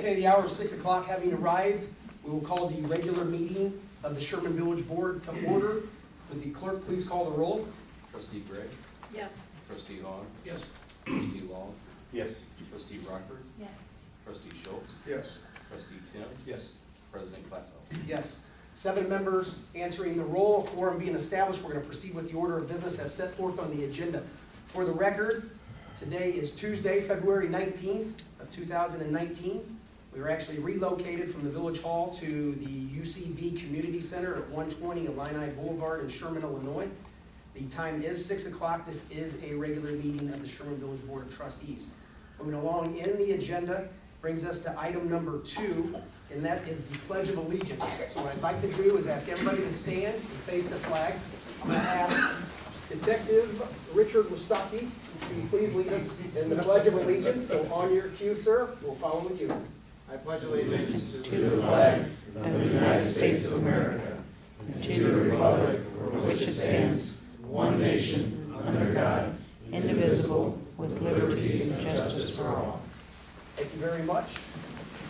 Okay, the hour of 6 o'clock having arrived, we will call the regular meeting of the Sherman Village Board to order. Would the clerk please call the roll? Trustee Gray? Yes. Trustee Hahn? Yes. Trustee Long? Yes. Trustee Rockford? Yes. Trustee Schultz? Yes. Trustee Tim? Yes. President Clapville? Yes. 7 members answering the roll. Quorum being established, we're going to proceed with the order of business as set forth on the agenda. For the record, today is Tuesday, February 19th of 2019. We were actually relocated from the Village Hall to the UCB Community Center at 120 Illini Boulevard in Sherman, Illinois. The time is 6 o'clock. This is a regular meeting of the Sherman Village Board of Trustees. Moving along in the agenda brings us to item number 2, and that is the Pledge of Allegiance. So what I'd like to do is ask everybody to stand and face the flag. I'm going to ask Detective Richard Wostocki to please lead us in the Pledge of Allegiance. So on your cue, sir, we'll follow with you. I pledge allegiance to the flag of the United States of America, and to the republic for which it stands, one nation, under God, indivisible, with liberty and justice for all. Thank you very much.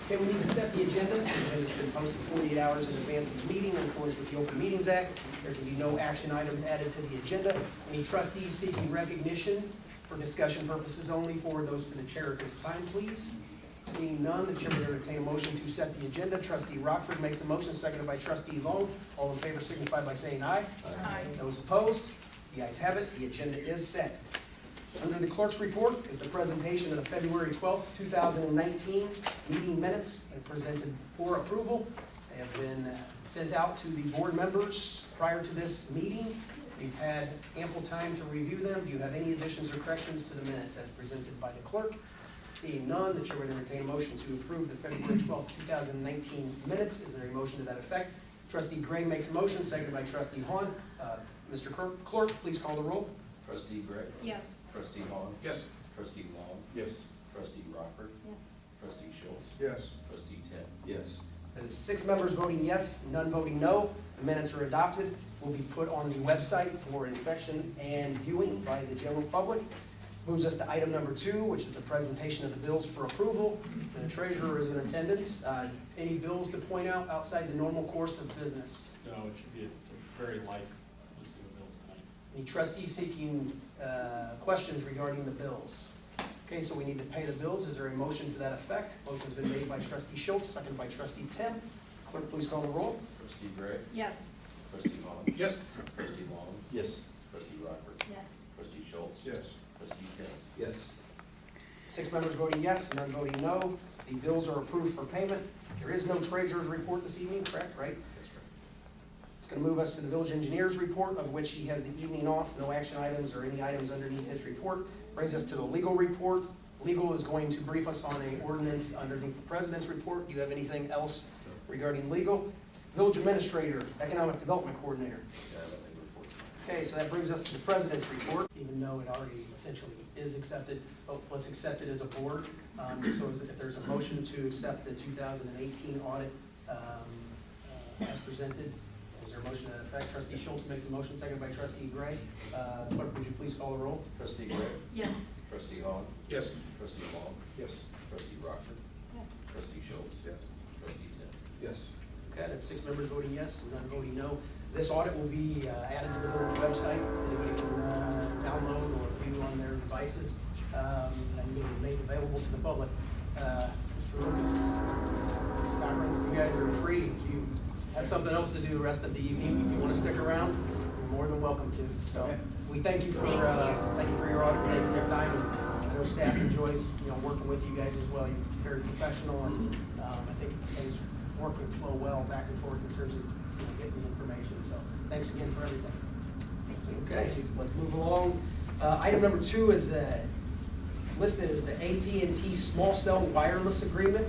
Okay, we need to set the agenda. The agenda's been posted 48 hours in advance of the meeting in accordance with the Open Meetings Act. There can be no action items added to the agenda. Any trustees seeking recognition for discussion purposes only, forward those to the chair at this time, please. Seeing none, the chair will entertain a motion to set the agenda. Trustee Rockford makes a motion, seconded by Trustee Long. All in favor signify by saying aye. Aye. Those opposed? The ayes have it. The agenda is set. Under the clerk's report is the presentation of the February 12th, 2019 meeting minutes and presented for approval. They have been sent out to the board members prior to this meeting. We've had ample time to review them. Do you have any additions or corrections to the minutes as presented by the clerk? Seeing none, the chair would entertain a motion to approve the February 12th, 2019 minutes. Is there a motion to that effect? Trustee Gray makes a motion, seconded by Trustee Hahn. Mr. Clerk, please call the roll. Trustee Gray? Yes. Trustee Hahn? Yes. Trustee Long? Yes. Trustee Rockford? Yes. Trustee Schultz? Yes. Trustee Tim? Yes. That is 6 members voting yes, none voting no. The minutes are adopted, will be put on the website for inspection and viewing by the general public. Moves us to item number 2, which is the presentation of the bills for approval. And the treasurer is in attendance. Any bills to point out outside the normal course of business? No, it should be a very light list of bills tonight. Any trustees seeking questions regarding the bills? Okay, so we need to pay the bills. Is there a motion to that effect? Motion's been made by Trustee Schultz, seconded by Trustee Tim. Clerk, please call the roll. Trustee Gray? Yes. Trustee Hahn? Yes. Trustee Long? Yes. Trustee Rockford? Yes. Trustee Schultz? Yes. Trustee Tim? Yes. 6 members voting yes, none voting no. The bills are approved for payment. There is no treasurer's report this evening, correct, right? That's right. It's going to move us to the village engineer's report, of which he has the evening off, no action items or any items underneath his report. Brings us to the legal report. Legal is going to brief us on an ordinance underneath the president's report. Do you have anything else regarding legal? Village administrator, economic development coordinator. Yeah, nothing to report tonight. Okay, so that brings us to the president's report, even though it already essentially is accepted. But let's accept it as a board. So if there's a motion to accept the 2018 audit as presented, is there a motion to that effect? Trustee Schultz makes a motion, seconded by Trustee Gray. Clerk, would you please call the roll? Trustee Gray? Yes. Trustee Hahn? Yes. Trustee Long? Yes. Trustee Rockford? Yes. Trustee Schultz? Yes. Trustee Tim? Yes. Okay, that's 6 members voting yes, none voting no. This audit will be added to the village website. Anybody can download or view on their devices, and be made available to the public. Mr. Lucas, Ms. Cochran, you guys are free. If you have something else to do the rest of the evening, if you want to stick around, you're more than welcome to. So we thank you for your audit, thank you for your time. And I know staff enjoys working with you guys as well. You're very professional, and I think things work and flow well back and forth in terms of getting the information. So thanks again for everything. Okay, let's move along. Item number 2 is listed as the AT&T small cell wireless agreement.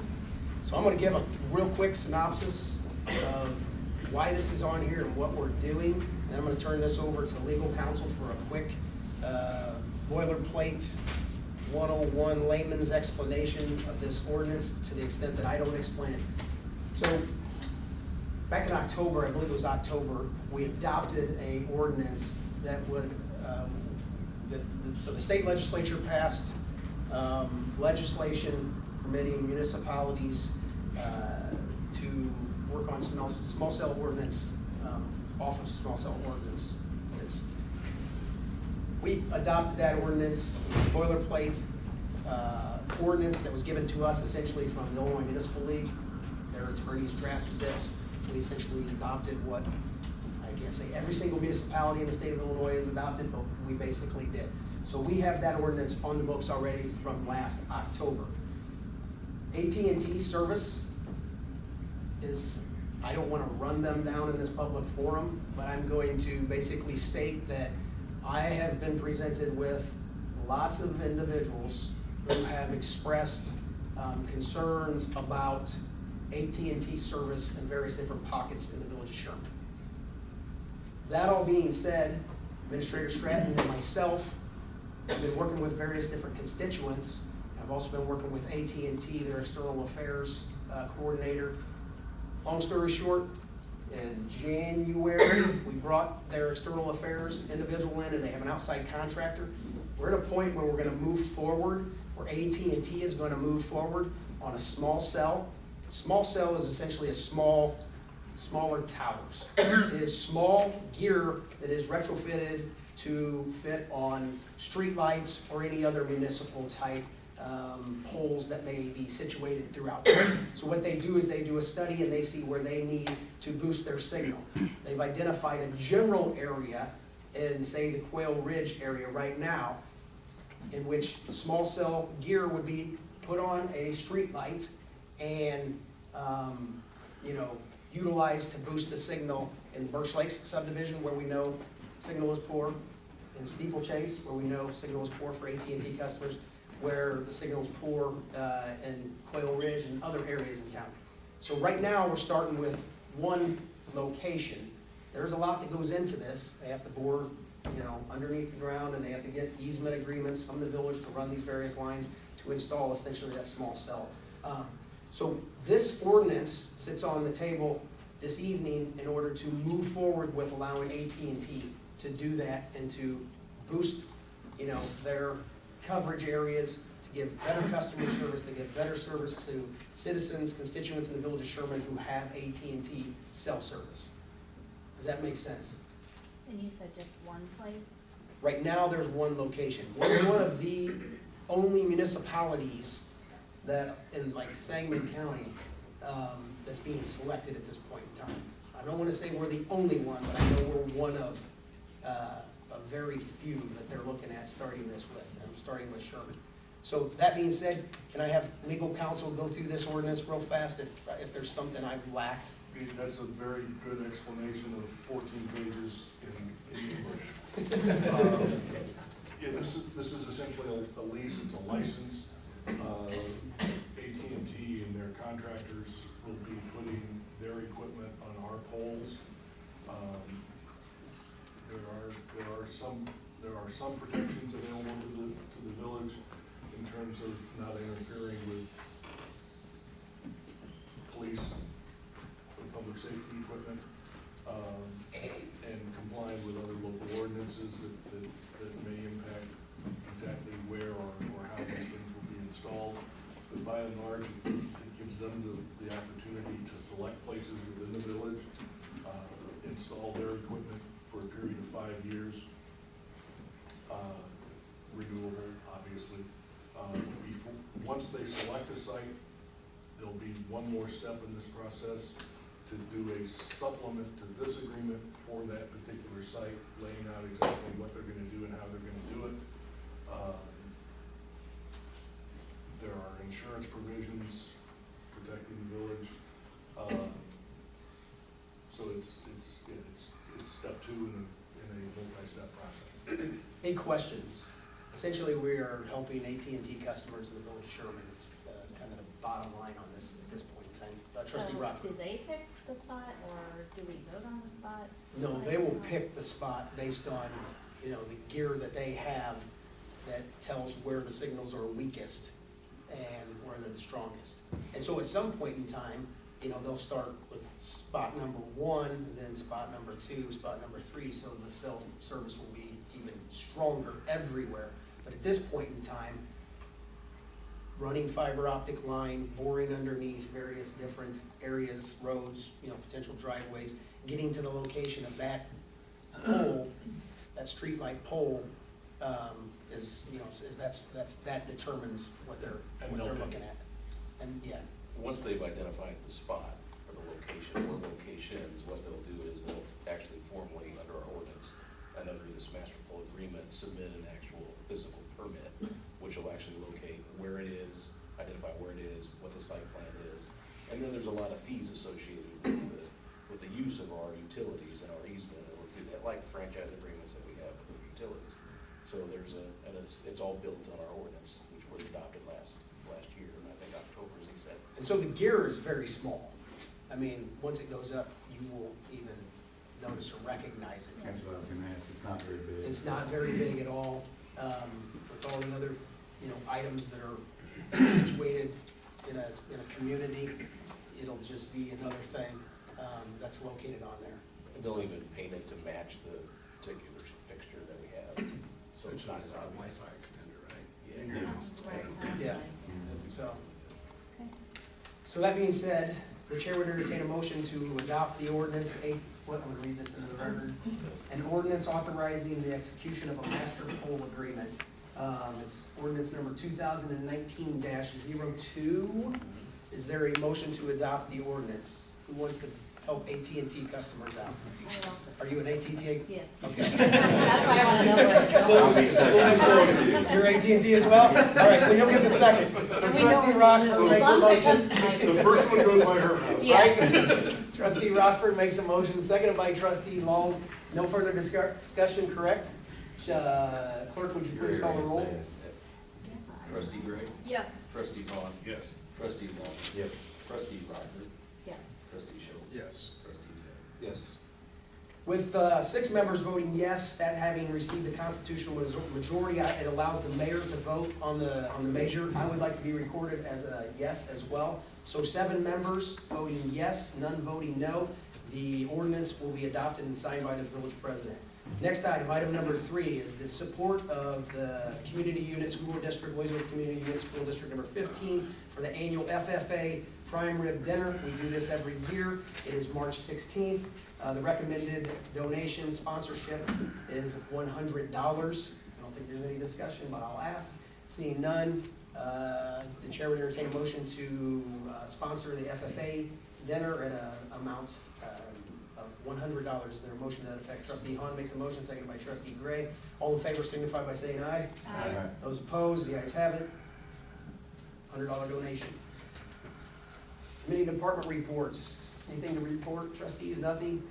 So I'm going to give a real quick synopsis of why this is on here and what we're doing. And I'm going to turn this over to legal counsel for a quick boilerplate 101 layman's explanation of this ordinance to the extent that I don't explain it. So back in October, I believe it was October, we adopted a ordinance that would, so the state legislature passed legislation permitting municipalities to work on small cell ordinance, off of small cell ordinance. We adopted that ordinance, boilerplate ordinance that was given to us essentially from the Illinois Municipal League. Their attorneys drafted this. We essentially adopted what I can't say every single municipality in the state of Illinois has adopted, but we basically did. So we have that ordinance on the books already from last October. AT&T service is, I don't want to run them down in this public forum, but I'm going to basically state that I have been presented with lots of individuals who have expressed concerns about AT&T service in various different pockets in the village of Sherman. That all being said, Administrator Stratton and myself have been working with various different constituents. I've also been working with AT&T, their external affairs coordinator. Long story short, in January, we brought their external affairs individual in, and they have an outside contractor. We're at a point where we're gonna move forward, where AT&T is gonna move forward on a small cell. Small cell is essentially smaller towers. It is small gear that is retrofitted to fit on streetlights or any other municipal type poles that may be situated throughout. So what they do is they do a study and they see where they need to boost their signal. They've identified a general area in, say, the Quail Ridge area right now, in which small cell gear would be put on a street light and utilized to boost the signal in Birch Lakes subdivision, where we know signal is poor, in Steeplechase, where we know signal is poor for AT&T customers, where the signal is poor in Quail Ridge and other areas in town. So right now, we're starting with one location. There's a lot that goes into this. They have to bore, underneath the ground, and they have to get easement agreements from the village to run these various lines to install essentially that small cell. So this ordinance sits on the table this evening in order to move forward with allowing AT&T to do that and to boost, their coverage areas, to give better customer service, to give better service to citizens, constituents in the village of Sherman who have AT&T cell service. Does that make sense? And you said just one place? Right now, there's one location. We're one of the only municipalities that in Sangamon County that's being selected at this point in time. I don't want to say we're the only one, but I know we're one of a very few that they're looking at starting this with, and I'm starting with Sherman. So that being said, can I have legal counsel go through this ordinance real fast if there's something I've lacked? That's a very good explanation of 14 pages in English. Yeah, this is essentially a lease, it's a license. AT&T and their contractors will be putting their equipment on our poles. There are some protections available to the village in terms of not interfering with police or public safety equipment, and complying with other local ordinances that may impact exactly where or how these things will be installed. But by and large, it gives them the opportunity to select places within the village, install their equipment for a period of 5 years, renewable, obviously. Once they select a site, there'll be one more step in this process to do a supplement to this agreement for that particular site, laying out exactly what they're going to do and how they're going to do it. There are insurance provisions protecting the village. So it's step 2 in a multi-step process. Any questions? Essentially, we are helping AT&T customers in the village of Sherman. It's kind of the bottom line on this at this point in time. Trustee So Rockford. do they pick the spot, or do we vote on the spot? No, they will pick the spot based on, the gear that they have that tells where the signals are weakest and where they're the strongest. And so at some point in time, they'll start with spot number 1, and then spot number 2, spot number 3, so the cell service will be even stronger everywhere. But at this point in time, running fiber optic line, boring underneath various different areas, roads, potential driveways, getting to the location of that pole, that streetlight pole, that determines what they're looking at. And, yeah. Once they've identified the spot or the location or locations, what they'll do is they'll actually formally, under our ordinance and under this master flow agreement, submit an actual physical permit, which will actually locate where it is, identify where it is, what the site plan is. And then there's a lot of fees associated with the use of our utilities and our easement, and we'll do that, like franchise agreements that we have with the utilities. So and it's all built on our ordinance, which was adopted last year, and I think October, as he said. And so the gear is very small. I mean, once it goes up, you won't even notice or recognize it. That's what I was gonna ask, it's not very big. It's not very big at all. With all the other, items that are situated in a community, it'll just be another thing, that's located on there. And they'll even paint it to match the particular fixture that we have, so it's not as obvious. Wi-Fi extender, right? Yeah. In your house. That's what it sounds Yeah. like. So, Okay. so that being said, the chair would entertain a motion to adopt the ordinance, I'm gonna read this into the record. An ordinance authorizing the execution of a master poll agreement. It's ordinance number 2019-02. Is there a motion to adopt the ordinance? Who wants to help AT&T customers out? I will. Are you an AT&T? Yes. Okay. That's why I want to know where it's going. You're AT&T as well? All right, so you'll get the second. So We know trustee where Rockford it is. makes As a long as it motion. comes to my- The first one goes by her house. Yeah. Trustee Rockford makes a motion, seconded by trustee Long. No further discussion, correct? Clerk, would you please call the roll? Trustee Gray? Yes. Trustee Vaughn? Yes. Trustee Long? Yes. Trustee Rockford? Yes. Trustee Schultz? Yes. Trustee Zak? Yes. With 6 members voting yes, that having received the constitutional majority, it allows the mayor to vote on the measure. I would like to be recorded as a yes as well. So 7 members voting yes, none voting no. The ordinance will be adopted and signed by the village president. Next item, item number 3, is the support of the community unit school district, Williamsville Community Unit School District number 15 for the annual FFA Prime Rib Dinner. We do this every year. It is March 16th. The recommended donation sponsorship is $100. I don't think there's any discussion, but I'll ask. Seeing none, the chair would entertain a motion to sponsor the FFA dinner at an amount of $100. Is there a motion to that effect? Trustee Hahn makes a motion, seconded by trustee Gray. All in favor signify by saying aye. Aye. Those opposed, the ayes have it. $100 donation. Committee department reports. Anything to report, trustees? Nothing?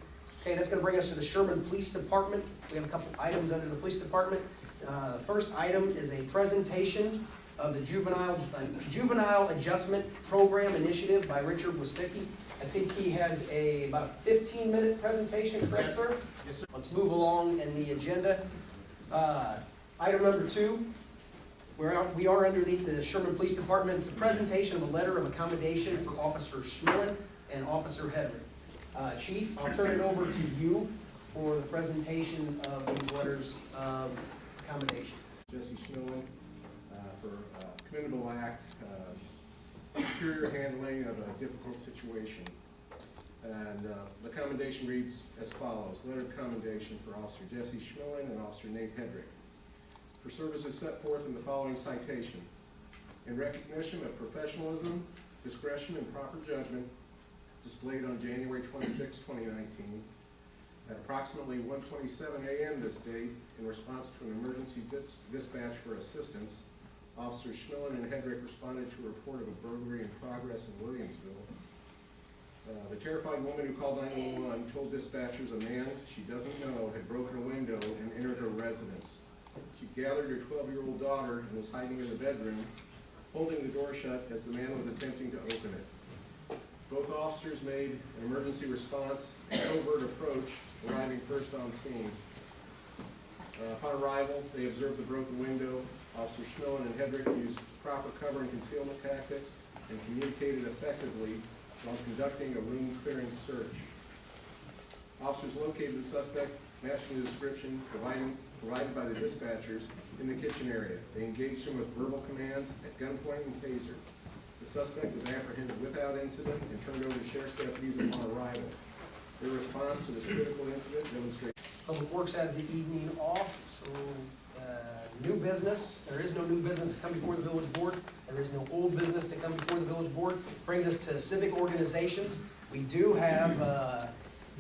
Okay, that's gonna bring us to the Sherman Police Department. We have a couple items under the police department. The first item is a presentation of the Juvenile Adjustment Program Initiative by Richard Wistecki. I think he has about a 15-minute presentation, correct, sir? Yes, sir. Let's move along in the agenda. Item number 2, we are under the Sherman Police Department. It's a presentation of a letter of accommodation for Officer Schmillen and Officer Hedrick. Chief, I'll turn it over to you for the presentation of these letters of accommodation. Jesse Schmillen for commendable act, superior handling of a difficult situation. And the commendation reads as follows. Letter of commendation for Officer Jesse Schmillen and Officer Nate Hedrick for services set forth in the following citation. In recognition of professionalism, discretion, and proper judgment displayed on January 26, 2019, at approximately 1:27 a.m. this date, in response to an emergency dispatch for assistance, Officers Schmillen and Hedrick responded to a report of a burglary in progress in Williamsville. The terrified woman who called 911 told dispatchers a man she doesn't know had broken a window and entered her residence. She gathered her 12-year-old daughter and was hiding in the bedroom, holding the door shut as the man was attempting to open it. Both officers made an emergency response and covert approach, arriving first on scene. Upon arrival, they observed the broken window. Officer Schmillen and Hedrick used proper cover and concealment tactics and communicated effectively while conducting a room clearing search. Officers located the suspect, matching the description provided by the dispatchers. in the kitchen area. They engaged him with verbal commands at gunpoint and taser. The suspect was apprehended without incident and turned over to sheriff's deputies upon arrival. Their response to this critical incident demonstrates. Public Works has the evening off, so new business, there is no new business to come before the village board. There is no old business to come before the village board. Brings us to civic organizations. We do have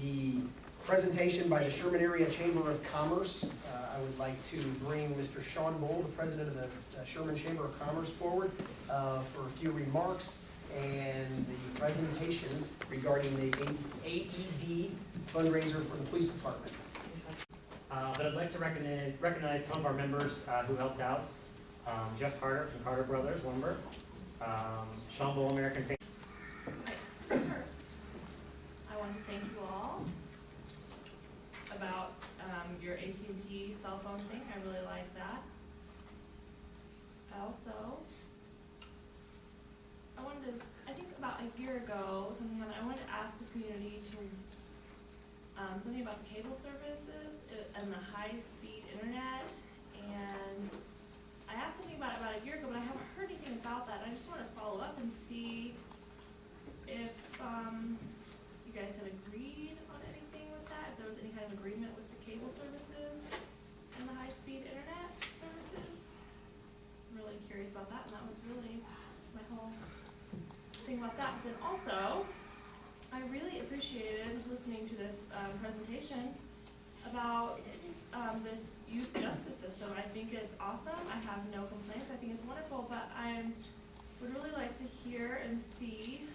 the presentation by the Sherman Area Chamber of Commerce. I would like to bring Mr. Sean Bull, the president of the Sherman Chamber of Commerce, forward for a few remarks and the presentation regarding the AED fundraiser for the police department. But I'd like to recognize some of our members who helped out. Jeff Carter from Carter Brothers Lumber, Sean Bull, American Family. First, I want to thank you all about your AT&T cell phone thing. I really like that. I think about a year ago, I wanted to ask the community to something about the cable services and the high-speed internet, and I asked something about it about a year ago, but I haven't heard anything about that. I just want to follow up and see if you guys had agreed on anything with that, if there was any kind of agreement with the cable services and the high-speed internet services. I'm really curious about that, and that was really my whole thing about that. But then also, I really appreciated listening to this presentation about this youth justice system. I think it's awesome. I have no complaints. I think it's wonderful, but I would really like to hear and see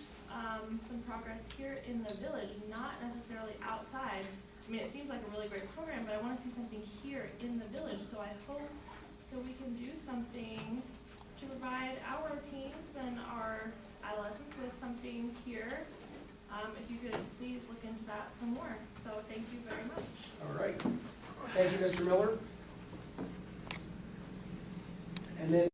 some progress here in the village, not necessarily outside. I mean, it seems like a really great program, but I want to see something here in the village. So I hope that we can do something to provide our teens and our adolescents with something here. If you could please look into that some more. So thank you very much. All right. Thank you, Mr. Miller. And then